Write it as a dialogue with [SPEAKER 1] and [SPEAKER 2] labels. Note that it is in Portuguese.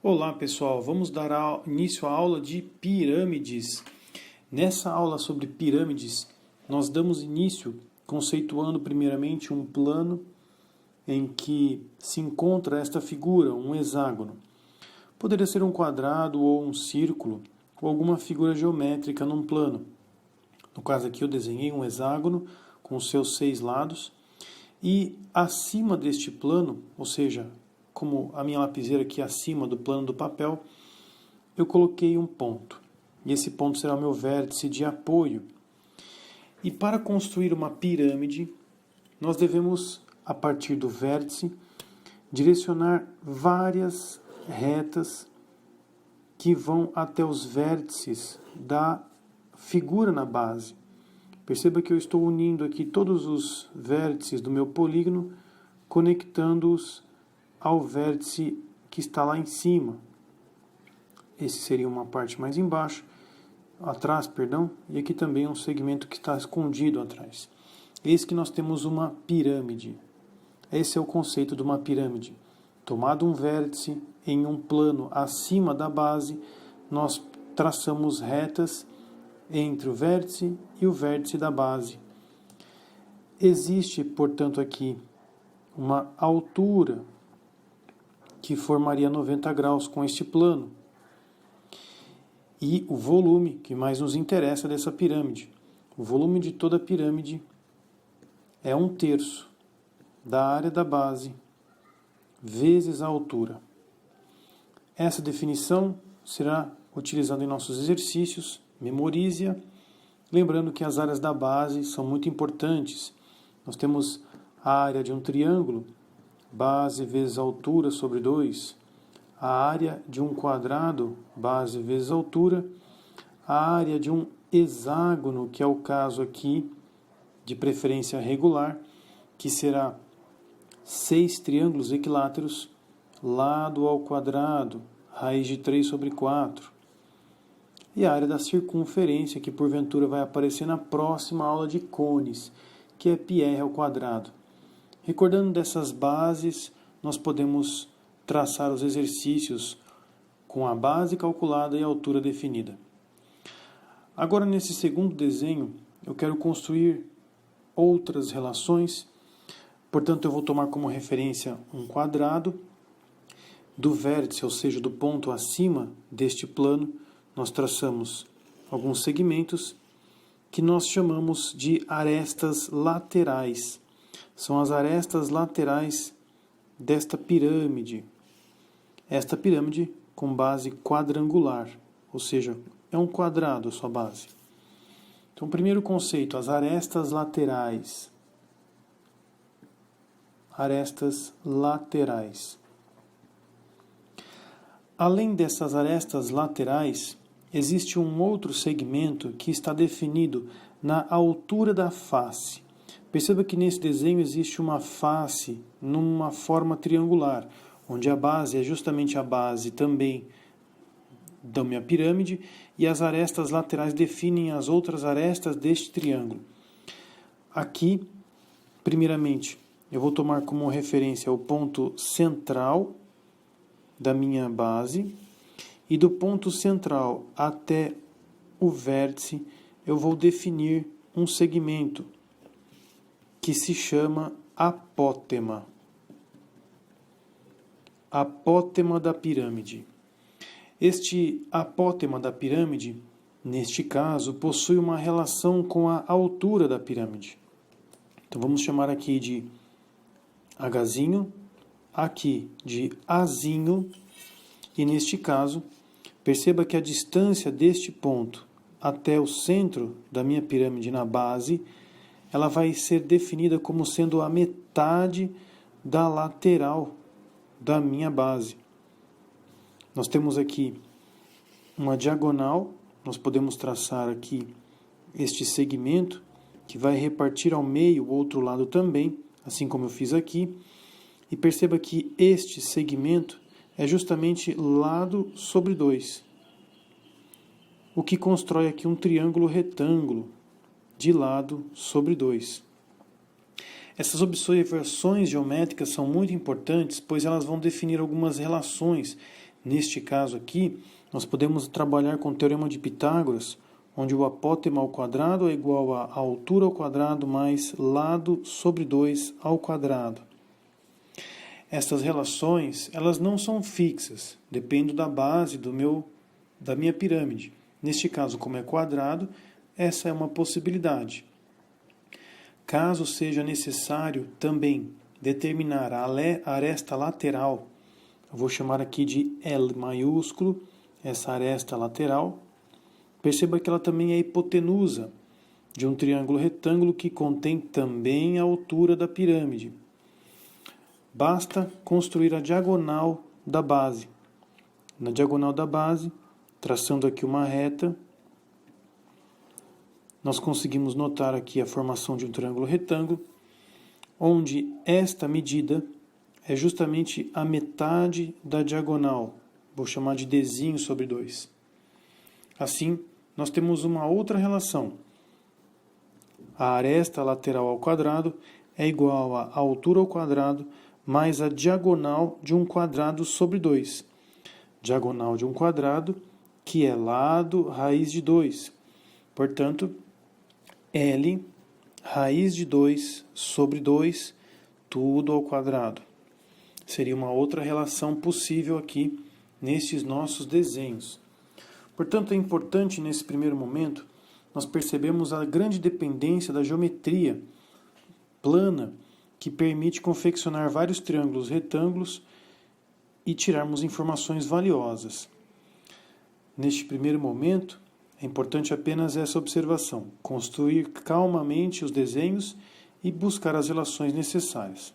[SPEAKER 1] Olá pessoal, vamos dar início à aula de pirâmides. Nessa aula sobre pirâmides, nós damos início conceituando primeiramente um plano em que se encontra esta figura, um hexágono. Poderia ser um quadrado ou um círculo, ou alguma figura geométrica num plano. No caso aqui eu desenhei um hexágono com seus 6 lados e acima deste plano, ou seja, como a minha lapiseira aqui acima do plano do papel, eu coloquei um ponto. E esse ponto será o meu vértice de apoio. E para construir uma pirâmide, nós devemos, a partir do vértice, direcionar várias retas que vão até os vértices da figura na base. Perceba que eu estou unindo aqui todos os vértices do meu polígono, conectando-os ao vértice que está lá em cima. Esse seria uma parte mais embaixo, atrás, perdão, e aqui também um segmento que está escondido atrás. Eis que nós temos uma pirâmide. Esse é o conceito de uma pirâmide. Tomado um vértice em um plano acima da base, nós traçamos retas entre o vértice e o vértice da base. Existe, portanto, aqui uma altura que formaria 90 graus com este plano. E o volume, que mais nos interessa dessa pirâmide. O volume de toda a pirâmide é 1/3 da área da base vezes a altura. Essa definição será utilizada em nossos exercícios, memorize-a, lembrando que as áreas da base são muito importantes. Nós temos a área de um triângulo, base vezes altura sobre 2, a área de um quadrado, base vezes altura, a área de um hexágono, que é o caso aqui, de preferência regular, que será 6 triângulos equiláteros, lado ao quadrado, raiz de 3 sobre 4. E a área da circunferência, que porventura vai aparecer na próxima aula de cones, que é πr ao quadrado. Recordando dessas bases, nós podemos traçar os exercícios com a base calculada e a altura definida. Agora, nesse segundo desenho, eu quero construir outras relações. Portanto, eu vou tomar como referência um quadrado. Do vértice, ou seja, do ponto acima deste plano, nós traçamos alguns segmentos que nós chamamos de arestas laterais. São as arestas laterais desta pirâmide. Esta pirâmide com base quadrangular, ou seja, é um quadrado a sua base. Então, primeiro conceito, as arestas laterais. Arestas laterais. Além dessas arestas laterais, existe um outro segmento que está definido na altura da face. Perceba que nesse desenho existe uma face numa forma triangular, onde a base é justamente a base também da minha pirâmide e as arestas laterais definem as outras arestas deste triângulo. Aqui, primeiramente, eu vou tomar como referência o ponto central da minha base e do ponto central até o vértice eu vou definir um segmento que se chama apótema. Apótema da pirâmide. Este apótema da pirâmide, neste caso, possui uma relação com a altura da pirâmide. Então vamos chamar aqui de Hzinho, aqui de Azinho, e neste caso, perceba que a distância deste ponto até o centro da minha pirâmide na base, ela vai ser definida como sendo a metade da lateral da minha base. Nós temos aqui uma diagonal, nós podemos traçar aqui este segmento, que vai repartir ao meio o outro lado também, assim como eu fiz aqui. E perceba que este segmento é justamente lado sobre 2, o que constrói aqui um triângulo retângulo de lado sobre 2. Essas observações geométricas são muito importantes, pois elas vão definir algumas relações Neste caso aqui, nós podemos trabalhar com o Teorema de Pitágoras, onde o apótema ao quadrado é igual a altura ao quadrado mais lado sobre 2 ao quadrado. Essas relações, elas não são fixas, dependem da base da minha pirâmide. Neste caso, como é quadrado, essa é uma possibilidade. Caso seja necessário também determinar a aresta lateral, eu vou chamar aqui de L maiúsculo, essa aresta lateral. Perceba que ela também é hipotenusa de um triângulo retângulo que contém também a altura da pirâmide. Basta construir a diagonal da base. Na diagonal da base, traçando aqui uma reta, nós conseguimos notar aqui a formação de um triângulo retângulo, onde esta medida é justamente a metade da diagonal. Vou chamar de Dzinho sobre 2. Assim, nós temos uma outra relação. A aresta lateral ao quadrado é igual à altura ao quadrado mais a diagonal de um quadrado sobre 2. Diagonal de um quadrado, que é lado raiz de 2. Portanto, L raiz de 2 sobre 2, tudo ao quadrado. Seria uma outra relação possível aqui nestes nossos desenhos. Portanto, é importante nesse primeiro momento nós percebemos a grande dependência da geometria plana que permite confeccionar vários triângulos retângulos e tirarmos informações valiosas. Neste primeiro momento, é importante apenas essa observação: construir calmamente os desenhos e buscar as relações necessárias.